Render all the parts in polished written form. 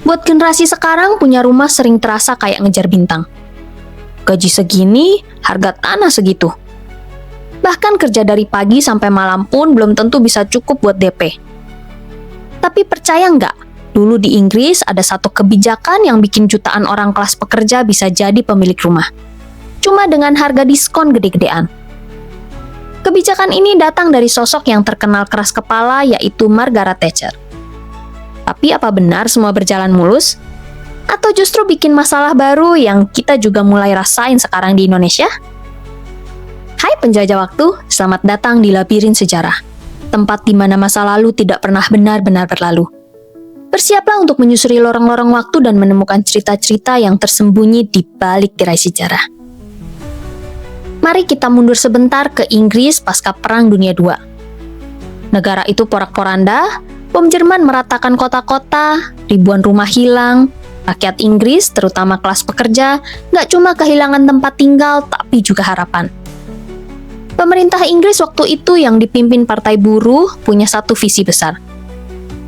Buat generasi sekarang, punya rumah sering terasa kayak ngejar bintang. Gaji segini, harga tanah segitu. Bahkan kerja dari pagi sampai malam pun belum tentu bisa cukup buat DP. Tapi percaya nggak, dulu di Inggris ada satu kebijakan yang bikin jutaan orang kelas pekerja bisa jadi pemilik rumah. Cuma dengan harga diskon gede-gedean. Kebijakan ini datang dari sosok yang terkenal keras kepala, yaitu Margaret Thatcher. Tapi apa benar semua berjalan mulus? Atau justru bikin masalah baru yang kita juga mulai rasain sekarang di Indonesia? Hai penjajah waktu, selamat datang di Labirin Sejarah, tempat di mana masa lalu tidak pernah benar-benar berlalu. Bersiaplah untuk menyusuri lorong-lorong waktu dan menemukan cerita-cerita yang tersembunyi di balik tirai sejarah. Mari kita mundur sebentar ke Inggris pasca Perang Dunia II. Negara itu porak-poranda, bom Jerman meratakan kota-kota, ribuan rumah hilang. Rakyat Inggris, terutama kelas pekerja, nggak cuma kehilangan tempat tinggal, tapi juga harapan. Pemerintah Inggris waktu itu yang dipimpin Partai Buruh punya satu visi besar.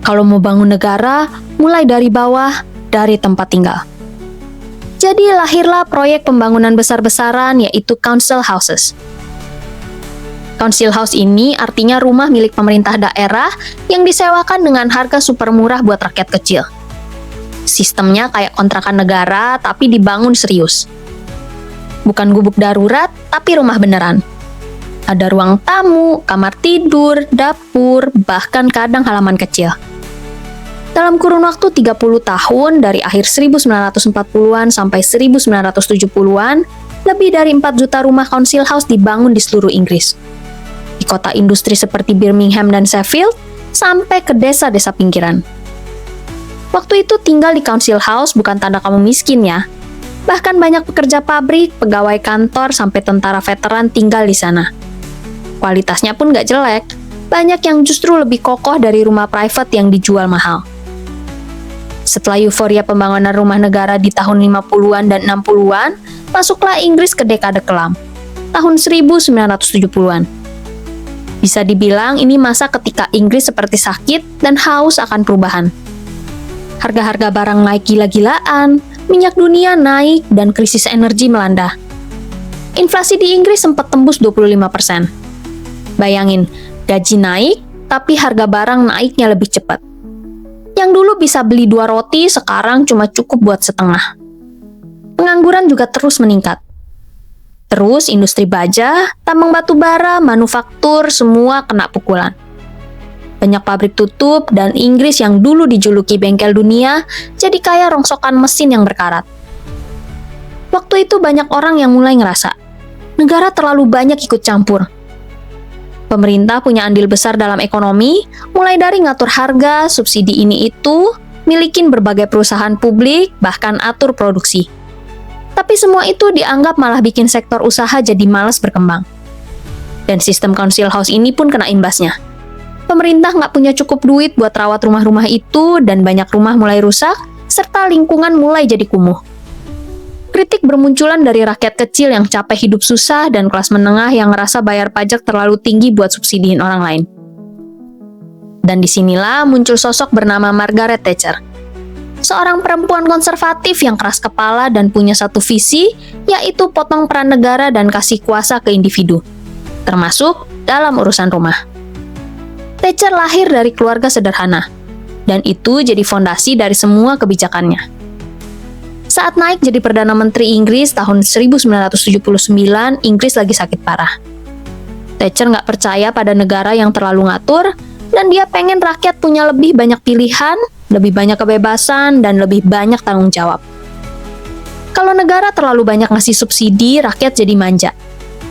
Kalau mau bangun negara, mulai dari bawah, dari tempat tinggal. Jadi lahirlah proyek pembangunan besar-besaran, yaitu Council Houses. Council House ini artinya rumah milik pemerintah daerah yang disewakan dengan harga super murah buat rakyat kecil. Sistemnya kayak kontrakan negara, tapi dibangun serius. Bukan gubuk darurat, tapi rumah beneran. Ada ruang tamu, kamar tidur, dapur, bahkan kadang halaman kecil. Dalam kurun waktu 30 tahun, dari akhir 1940-an sampai 1970-an, lebih dari 4 juta rumah council house dibangun di seluruh Inggris. Di kota industri seperti Birmingham dan Sheffield, sampai ke desa-desa pinggiran. Waktu itu tinggal di council house bukan tanda kamu miskin ya. Bahkan banyak pekerja pabrik, pegawai kantor, sampai tentara veteran tinggal di sana. Kualitasnya pun nggak jelek, banyak yang justru lebih kokoh dari rumah private yang dijual mahal. Setelah euforia pembangunan rumah negara di tahun 50-an dan 60-an, masuklah Inggris ke dekade kelam, tahun 1970-an. Bisa dibilang ini masa ketika Inggris seperti sakit dan haus akan perubahan. Harga-harga barang naik gila-gilaan, minyak dunia naik, dan krisis energi melanda. Inflasi di Inggris sempat tembus 25%. Bayangin, gaji naik, tapi harga barang naiknya lebih cepat. Yang dulu bisa beli 2 roti, sekarang cuma cukup buat setengah. Pengangguran juga terus meningkat. Terus industri baja, tambang batu bara, manufaktur, semua kena pukulan. Banyak pabrik tutup, dan Inggris yang dulu dijuluki bengkel dunia, jadi kayak rongsokan mesin yang berkarat. Waktu itu banyak orang yang mulai ngerasa, negara terlalu banyak ikut campur. Pemerintah punya andil besar dalam ekonomi, mulai dari ngatur harga, subsidi ini itu, milikin berbagai perusahaan publik, bahkan atur produksi. Tapi semua itu dianggap malah bikin sektor usaha jadi malas berkembang. Dan sistem council house ini pun kena imbasnya. Pemerintah nggak punya cukup duit buat rawat rumah-rumah itu, dan banyak rumah mulai rusak, serta lingkungan mulai jadi kumuh. Kritik bermunculan dari rakyat kecil yang capek hidup susah dan kelas menengah yang ngerasa bayar pajak terlalu tinggi buat subsidiin orang lain. Dan disinilah muncul sosok bernama Margaret Thatcher. Seorang perempuan konservatif yang keras kepala dan punya satu visi, yaitu potong peran negara dan kasih kuasa ke individu, termasuk dalam urusan rumah. Thatcher lahir dari keluarga sederhana, dan itu jadi fondasi dari semua kebijakannya. Saat naik jadi Perdana Menteri Inggris tahun 1979, Inggris lagi sakit parah. Thatcher nggak percaya pada negara yang terlalu ngatur, dan dia pengen rakyat punya lebih banyak pilihan, lebih banyak kebebasan, dan lebih banyak tanggung jawab. Kalau negara terlalu banyak ngasih subsidi, rakyat jadi manja.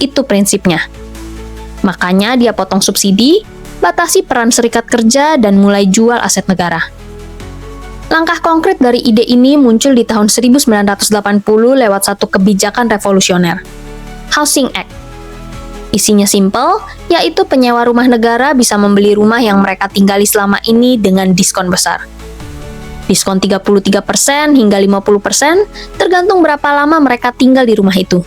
Itu prinsipnya. Makanya dia potong subsidi, batasi peran serikat kerja, dan mulai jual aset negara. Langkah konkret dari ide ini muncul di tahun 1980 lewat satu kebijakan revolusioner, Housing Act. Isinya simpel, yaitu penyewa rumah negara bisa membeli rumah yang mereka tinggali selama ini dengan diskon besar. Diskon 33% hingga 50%, tergantung berapa lama mereka tinggal di rumah itu.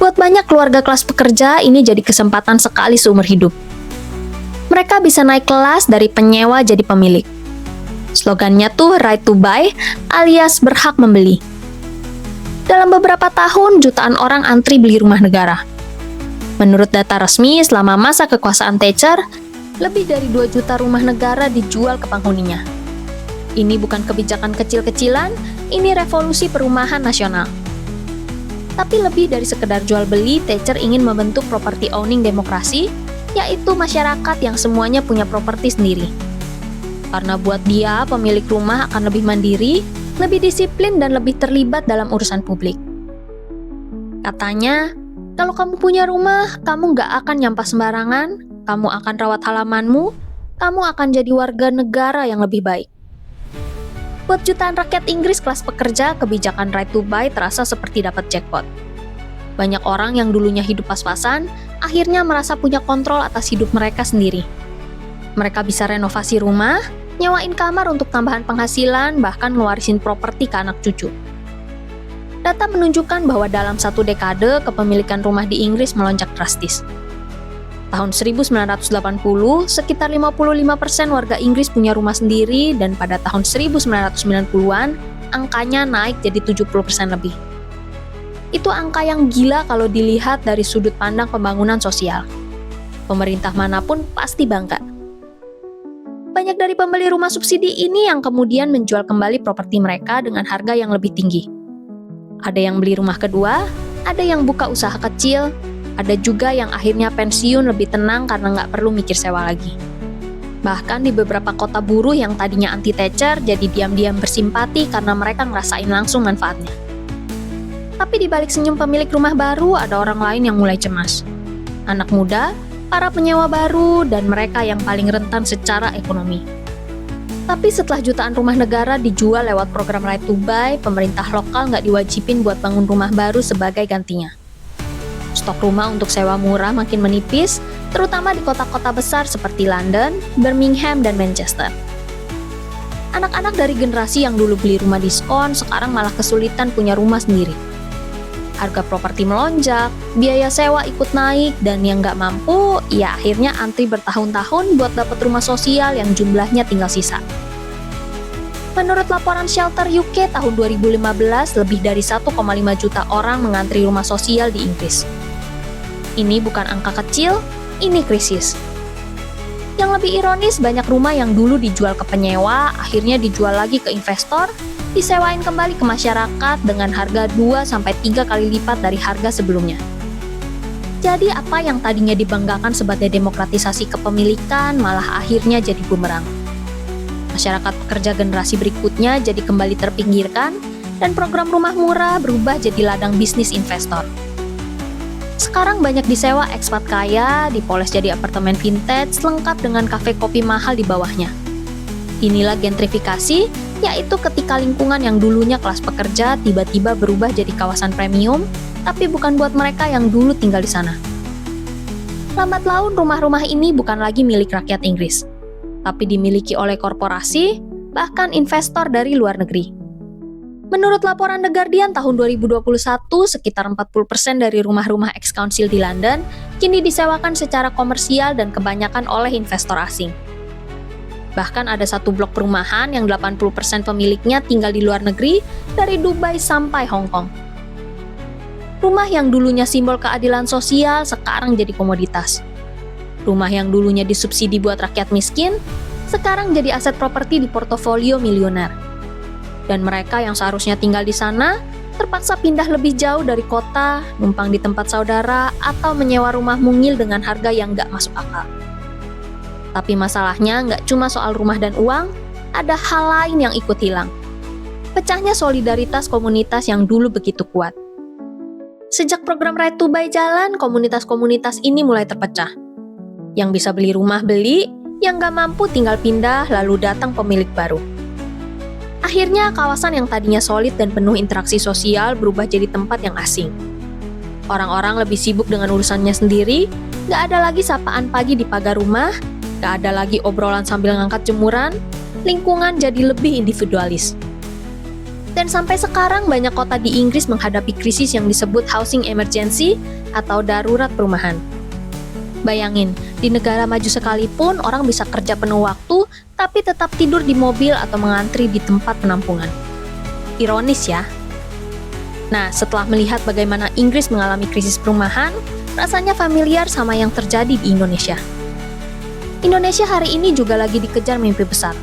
Buat banyak keluarga kelas pekerja, ini jadi kesempatan sekali seumur hidup. Mereka bisa naik kelas dari penyewa jadi pemilik. Slogannya tuh right to buy, alias berhak membeli. Dalam beberapa tahun, jutaan orang antri beli rumah negara. Menurut data resmi, selama masa kekuasaan Thatcher, lebih dari 2 juta rumah negara dijual ke penghuninya. Ini bukan kebijakan kecil-kecilan, ini revolusi perumahan nasional. Tapi lebih dari sekedar jual beli, Thatcher ingin membentuk property owning demokrasi, yaitu masyarakat yang semuanya punya properti sendiri. Karena buat dia, pemilik rumah akan lebih mandiri, lebih disiplin, dan lebih terlibat dalam urusan publik. Katanya, kalau kamu punya rumah, kamu nggak akan nyampah sembarangan, kamu akan rawat halamanmu, kamu akan jadi warga negara yang lebih baik. Buat jutaan rakyat Inggris kelas pekerja, kebijakan right to buy terasa seperti dapat jackpot. Banyak orang yang dulunya hidup pas-pasan, akhirnya merasa punya kontrol atas hidup mereka sendiri. Mereka bisa renovasi rumah, nyewain kamar untuk tambahan penghasilan, bahkan ngewarisin properti ke anak cucu. Data menunjukkan bahwa dalam 1 dekade, kepemilikan rumah di Inggris melonjak drastis. Tahun 1980, sekitar 55% warga Inggris punya rumah sendiri, dan pada tahun 1990-an, angkanya naik jadi 70% lebih. Itu angka yang gila kalau dilihat dari sudut pandang pembangunan sosial. Pemerintah manapun pasti bangga. Banyak dari pembeli rumah subsidi ini yang kemudian menjual kembali properti mereka dengan harga yang lebih tinggi. Ada yang beli rumah kedua, ada yang buka usaha kecil, ada juga yang akhirnya pensiun lebih tenang karena nggak perlu mikir sewa lagi. Bahkan di beberapa kota buruh yang tadinya anti-Thatcher jadi diam-diam bersimpati karena mereka ngerasain langsung manfaatnya. Tapi di balik senyum pemilik rumah baru, ada orang lain yang mulai cemas. Anak muda, para penyewa baru, dan mereka yang paling rentan secara ekonomi. Tapi setelah jutaan rumah negara dijual lewat program right to buy, pemerintah lokal nggak diwajibin buat bangun rumah baru sebagai gantinya. Stok rumah untuk sewa murah makin menipis, terutama di kota-kota besar seperti London, Birmingham, dan Manchester. Anak-anak dari generasi yang dulu beli rumah diskon, sekarang malah kesulitan punya rumah sendiri. Harga properti melonjak, biaya sewa ikut naik, dan yang nggak mampu, ya akhirnya antri bertahun-tahun buat dapat rumah sosial yang jumlahnya tinggal sisa. Menurut laporan Shelter UK tahun 2015, lebih dari 1,5 juta orang mengantri rumah sosial di Inggris. Ini bukan angka kecil, ini krisis. Yang lebih ironis, banyak rumah yang dulu dijual ke penyewa, akhirnya dijual lagi ke investor, disewain kembali ke masyarakat dengan harga 2-3 kali lipat dari harga sebelumnya. Jadi apa yang tadinya dibanggakan sebagai demokratisasi kepemilikan malah akhirnya jadi bumerang. Masyarakat pekerja generasi berikutnya jadi kembali terpinggirkan, dan program rumah murah berubah jadi ladang bisnis investor. Sekarang banyak disewa ekspat kaya, dipoles jadi apartemen vintage, lengkap dengan kafe kopi mahal di bawahnya. Inilah gentrifikasi, yaitu ketika lingkungan yang dulunya kelas pekerja tiba-tiba berubah jadi kawasan premium, tapi bukan buat mereka yang dulu tinggal di sana. Lambat laun rumah-rumah ini bukan lagi milik rakyat Inggris, tapi dimiliki oleh korporasi, bahkan investor dari luar negeri. Menurut laporan The Guardian tahun 2021, sekitar 40% dari rumah-rumah ex-council di London kini disewakan secara komersial dan kebanyakan oleh investor asing. Bahkan ada satu blok perumahan yang 80% pemiliknya tinggal di luar negeri, dari Dubai sampai Hong Kong. Rumah yang dulunya simbol keadilan sosial sekarang jadi komoditas. Rumah yang dulunya disubsidi buat rakyat miskin, sekarang jadi aset properti di portofolio miliuner. Dan mereka yang seharusnya tinggal di sana, terpaksa pindah lebih jauh dari kota, numpang di tempat saudara, atau menyewa rumah mungil dengan harga yang nggak masuk akal. Tapi masalahnya nggak cuma soal rumah dan uang, ada hal lain yang ikut hilang. Pecahnya solidaritas komunitas yang dulu begitu kuat. Sejak program Right to Buy jalan, komunitas-komunitas ini mulai terpecah. Yang bisa beli rumah beli, yang nggak mampu tinggal pindah lalu datang pemilik baru. Akhirnya kawasan yang tadinya solid dan penuh interaksi sosial berubah jadi tempat yang asing. Orang-orang lebih sibuk dengan urusannya sendiri, nggak ada lagi sapaan pagi di pagar rumah, nggak ada lagi obrolan sambil ngangkat jemuran, lingkungan jadi lebih individualis. Dan sampai sekarang banyak kota di Inggris menghadapi krisis yang disebut housing emergency atau darurat perumahan. Bayangin, di negara maju sekalipun orang bisa kerja penuh waktu tapi tetap tidur di mobil atau mengantri di tempat penampungan. Ironis ya. Nah, setelah melihat bagaimana Inggris mengalami krisis perumahan, rasanya familiar sama yang terjadi di Indonesia. Indonesia hari ini juga lagi dikejar mimpi besar,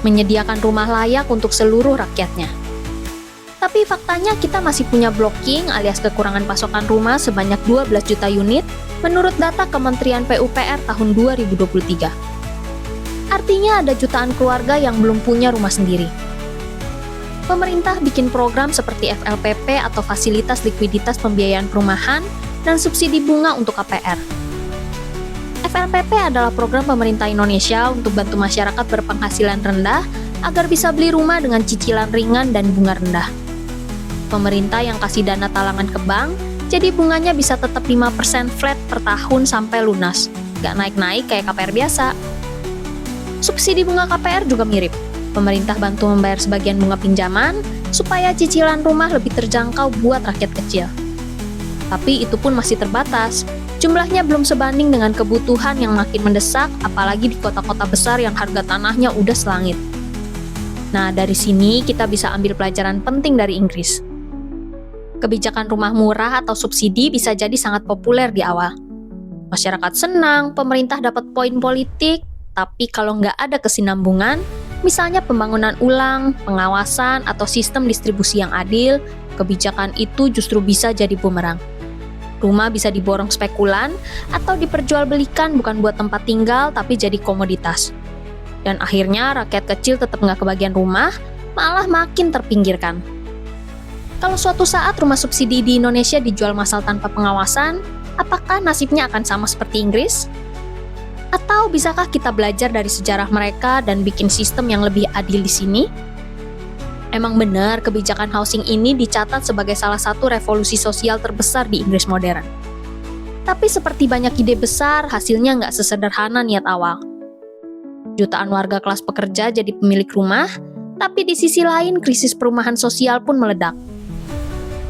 menyediakan rumah layak untuk seluruh rakyatnya. Tapi faktanya kita masih punya blocking alias kekurangan pasokan rumah sebanyak 12 juta unit menurut data Kementerian PUPR tahun 2023. Artinya ada jutaan keluarga yang belum punya rumah sendiri. Pemerintah bikin program seperti FLPP atau Fasilitas Likuiditas Pembiayaan Perumahan dan subsidi bunga untuk KPR. FLPP adalah program pemerintah Indonesia untuk bantu masyarakat berpenghasilan rendah agar bisa beli rumah dengan cicilan ringan dan bunga rendah. Pemerintah yang kasih dana talangan ke bank, jadi bunganya bisa tetap 5% flat per tahun sampai lunas, nggak naik-naik kayak KPR biasa. Subsidi bunga KPR juga mirip. Pemerintah bantu membayar sebagian bunga pinjaman, supaya cicilan rumah lebih terjangkau buat rakyat kecil. Tapi itu pun masih terbatas, jumlahnya belum sebanding dengan kebutuhan yang makin mendesak, apalagi di kota-kota besar yang harga tanahnya udah selangit. Nah, dari sini kita bisa ambil pelajaran penting dari Inggris. Kebijakan rumah murah atau subsidi bisa jadi sangat populer di awal. Masyarakat senang, pemerintah dapat poin politik, tapi kalau nggak ada kesinambungan, misalnya pembangunan ulang, pengawasan, atau sistem distribusi yang adil, kebijakan itu justru bisa jadi bumerang. Rumah bisa diborong spekulan, atau diperjualbelikan bukan buat tempat tinggal, tapi jadi komoditas. Dan akhirnya rakyat kecil tetap nggak kebagian rumah, malah makin terpinggirkan. Kalau suatu saat rumah subsidi di Indonesia dijual massal tanpa pengawasan, apakah nasibnya akan sama seperti Inggris? Atau bisakah kita belajar dari sejarah mereka dan bikin sistem yang lebih adil di sini? Emang benar kebijakan housing ini dicatat sebagai salah satu revolusi sosial terbesar di Inggris modern. Tapi seperti banyak ide besar, hasilnya nggak sesederhana niat awal. Jutaan warga kelas pekerja jadi pemilik rumah, tapi di sisi lain krisis perumahan sosial pun meledak.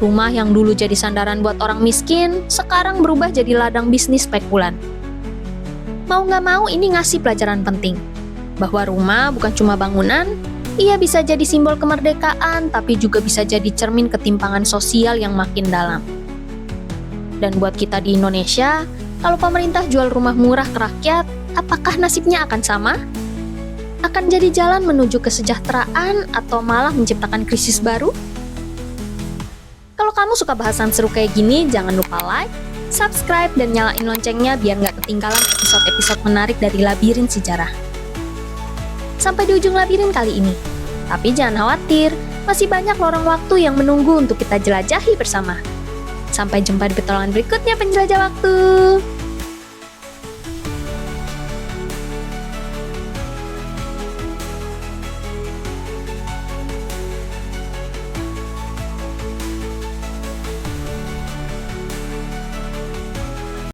Rumah yang dulu jadi sandaran buat orang miskin, sekarang berubah jadi ladang bisnis spekulan. Mau nggak mau ini ngasih pelajaran penting, bahwa rumah bukan cuma bangunan, ia bisa jadi simbol kemerdekaan, tapi juga bisa jadi cermin ketimpangan sosial yang makin dalam. Dan buat kita di Indonesia, kalau pemerintah jual rumah murah ke rakyat, apakah nasibnya akan sama? Akan jadi jalan menuju kesejahteraan atau malah menciptakan krisis baru? Kalau kamu suka bahasan seru kayak gini, jangan lupa like, subscribe, dan nyalain loncengnya biar nggak ketinggalan episode-episode menarik dari Labirin Sejarah. Sampai di ujung labirin kali ini. Tapi jangan khawatir, masih banyak lorong waktu yang menunggu untuk kita jelajahi bersama. Sampai jumpa di petualangan berikutnya penjelajah waktu.